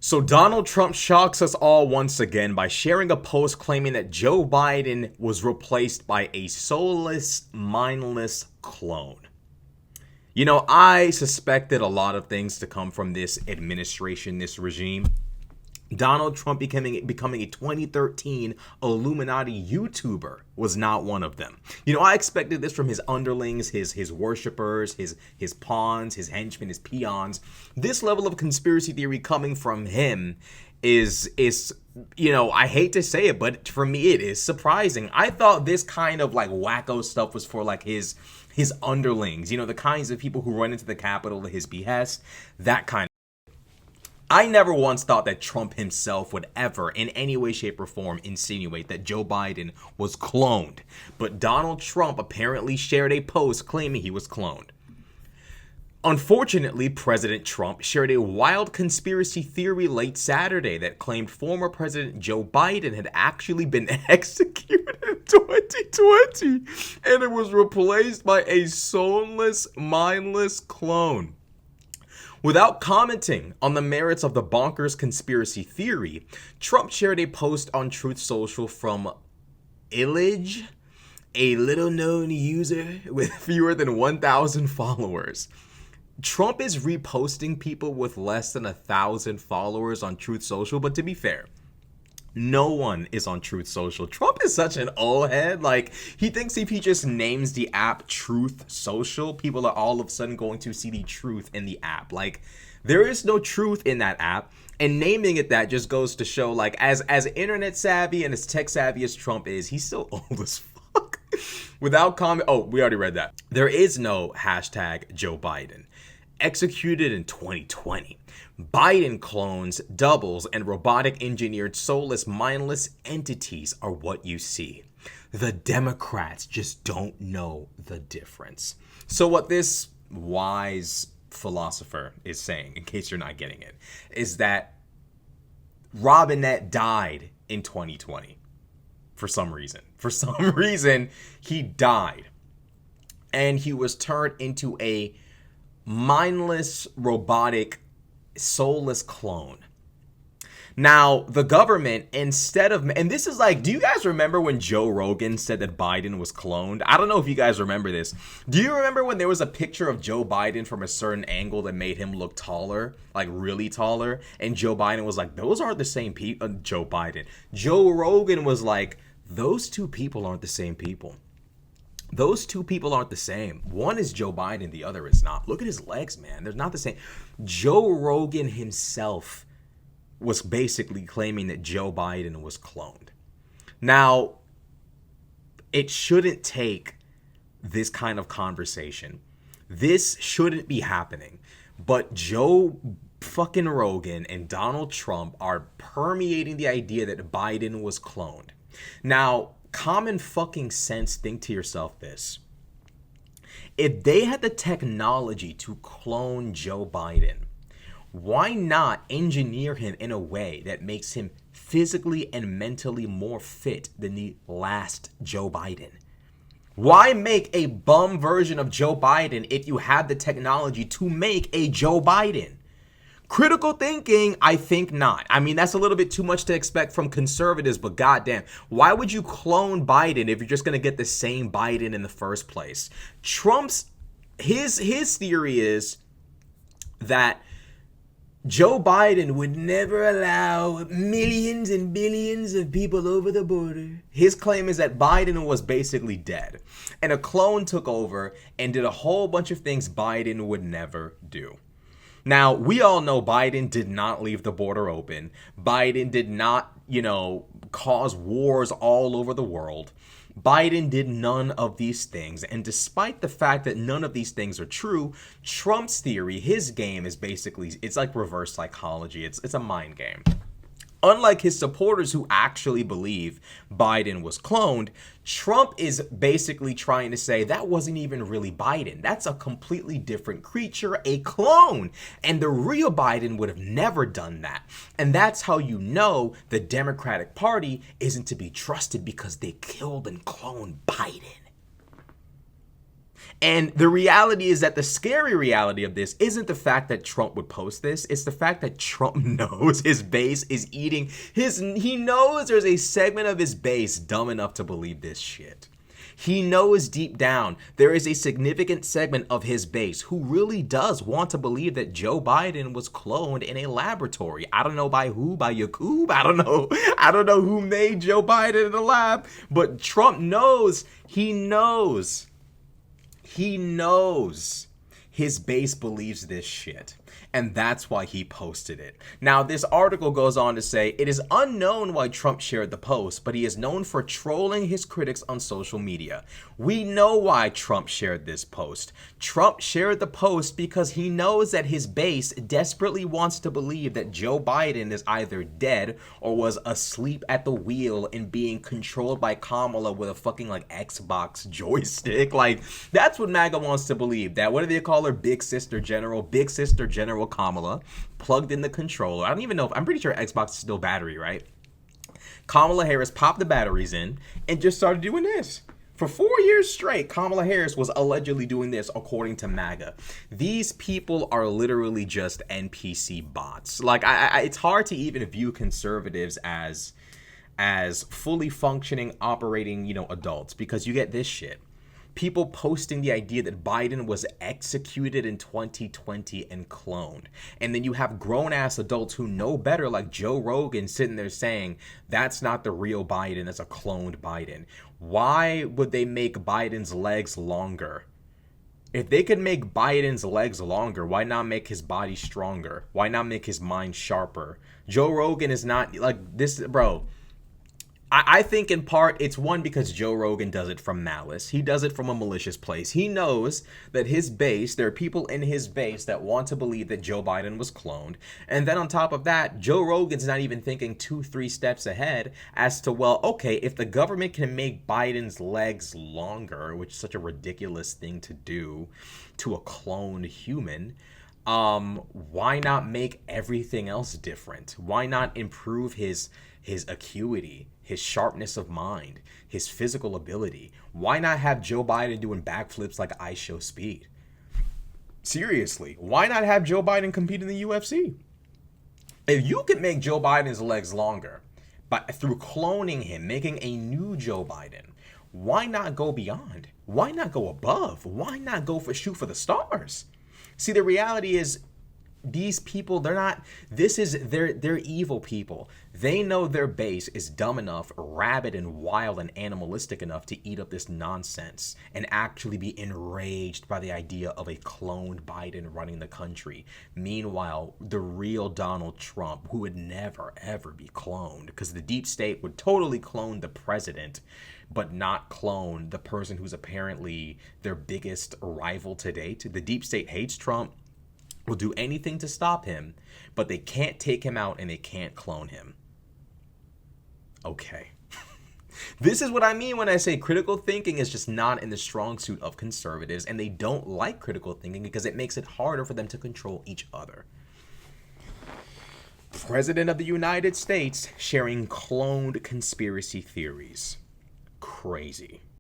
So Donald Trump shocks us all once again by sharing a post claiming that Joe Biden was replaced by a soulless, mindless clone. You know, I suspected a lot of things to come from this administration, this regime. Donald Trump becoming a 2013 Illuminati YouTuber was not one of them. You know, I expected this from his underlings, his worshippers, his pawns, his henchmen, his peons. This level of conspiracy theory coming from him is you know, I hate to say it, but for me it is surprising. I thought this kind of like wacko stuff was for like his underlings, you know, the kinds of people who run into the Capitol at his behest, that kind of. I never once thought that Trump himself would ever, in any way, shape, or form, insinuate that Joe Biden was cloned. But Donald Trump apparently shared a post claiming he was cloned. Unfortunately, President Trump shared a wild conspiracy theory late Saturday that claimed former President Joe Biden had actually been executed in 2020 and it was replaced by a soulless, mindless clone. Without commenting on the merits of the bonkers conspiracy theory, Trump shared a post on Truth Social from Illich, a little-known user with fewer than 1,000 followers. Trump is reposting people with less than 1,000 followers on Truth Social, but to be fair, no one is on Truth Social. Trump is such an old head. Like, he thinks if he just names the app Truth Social, people are all of a sudden going to see the truth in the app. Like, there is no truth in that app. And naming it that just goes to show, like, as internet savvy and as tech savvy as Trump is, he's still old as fuck. Without comment. Oh, we already read that. There is no hashtag Joe Biden. Executed in 2020. Biden clones, doubles, and robotic engineered soulless, mindless entities are what you see. The Democrats just don't know the difference. So what this wise philosopher is saying, in case you're not getting it, is that Robinette died in 2020 for some reason. For some reason, he died. And he was turned into a mindless, robotic, soulless clone. Now, the government, instead of, and this is like, do you guys remember when Joe Rogan said that Biden was cloned? I don't know if you guys remember this. Do you remember when there was a picture of Joe Biden from a certain angle that made him look taller, like really taller? And Joe Biden was like, those aren't the same people. Joe Rogan was like, those two people aren't the same people. Those two people aren't the same. One is Joe Biden, the other is not. Look at his legs, man. They're not the same. Joe Rogan himself was basically claiming that Joe Biden was cloned. Now, it shouldn't take this kind of conversation. This shouldn't be happening. But Joe fucking Rogan and Donald Trump are permeating the idea that Biden was cloned. Now, common fucking sense, think to yourself this. If they had the technology to clone Joe Biden, why not engineer him in a way that makes him physically and mentally more fit than the last Joe Biden? Why make a bum version of Joe Biden if you have the technology to make a Joe Biden? Critical thinking, I think not. I mean, that's a little bit too much to expect from conservatives, but goddamn, why would you clone Biden if you're just going to get the same Biden in the first place? His theory is that Joe Biden would never allow millions and billions of people over the border. His claim is that Biden was basically dead, and a clone took over and did a whole bunch of things Biden would never do. Now, we all know Biden did not leave the border open. Biden did not, cause wars all over the world. Biden did none of these things. And despite the fact that none of these things are true, Trump's theory, his game is basically, it's like reverse psychology. It's a mind game. Unlike his supporters who actually believe Biden was cloned, Trump is basically trying to say that wasn't even really Biden. That's a completely different creature, a clone. And the real Biden would have never done that. And that's how you know the Democratic Party isn't to be trusted, because they killed and cloned Biden. And the reality is that the scary reality of this isn't the fact that Trump would post this. It's the fact that Trump knows his base is eating he knows there's a segment of his base dumb enough to believe this shit. He knows deep down there is a significant segment of his base who really does want to believe that Joe Biden was cloned in a laboratory. I don't know by who, by Yakub. I don't know. I don't know who made Joe Biden in the lab, but Trump knows. He knows his base believes this shit. And that's why he posted it. Now, this article goes on to say, it is unknown why Trump shared the post, but he is known for trolling his critics on social media. We know why Trump shared this post. Trump shared the post because he knows that his base desperately wants to believe that Joe Biden is either dead or was asleep at the wheel and being controlled by Kamala with a fucking like Xbox joystick. Like, that's what MAGA wants to believe. That, what do they call her? Big Sister General Kamala plugged in the controller. I don't even know if, I'm pretty sure Xbox is still battery, right? Kamala Harris popped the batteries in and just started doing this. For 4 years straight, Kamala Harris was allegedly doing this, according to MAGA. These people are literally just NPC bots. Like, it's hard to even view conservatives as fully functioning, operating, adults, because you get this shit. People posting the idea that Biden was executed in 2020 and cloned. And then you have grown-ass adults who know better, like Joe Rogan, sitting there saying, that's not the real Biden, that's a cloned Biden. Why would they make Biden's legs longer? If they could make Biden's legs longer, why not make his body stronger? Why not make his mind sharper? Joe Rogan is not, like, this, bro. I think in part it's one because Joe Rogan does it from malice. He does it from a malicious place. He knows that his base, there are people in his base that want to believe that Joe Biden was cloned. And then on top of that, Joe Rogan's not even thinking 2-3 steps ahead as to, well, okay, if the government can make Biden's legs longer, which is such a ridiculous thing to do to a cloned human, why not make everything else different? Why not improve his acuity, his sharpness of mind, his physical ability? Why not have Joe Biden doing backflips like I Show Speed? Seriously, why not have Joe Biden compete in the UFC? If you could make Joe Biden's legs longer through cloning him, making a new Joe Biden, why not go beyond? Why not go above? Why not shoot for the stars? See, the reality is, these people, they're evil people. They know their base is dumb enough, rabid and wild and animalistic enough to eat up this nonsense and actually be enraged by the idea of a cloned Biden running the country. Meanwhile, the real Donald Trump, who would never, ever be cloned, because the deep state would totally clone the president, but not clone the person who's apparently their biggest rival to date. The deep state hates Trump, will do anything to stop him, but they can't take him out and they can't clone him. Okay. This is what I mean when I say critical thinking is just not in the strong suit of conservatives, and they don't like critical thinking because it makes it harder for them to control each other. President of the United States sharing cloned conspiracy theories. Crazy.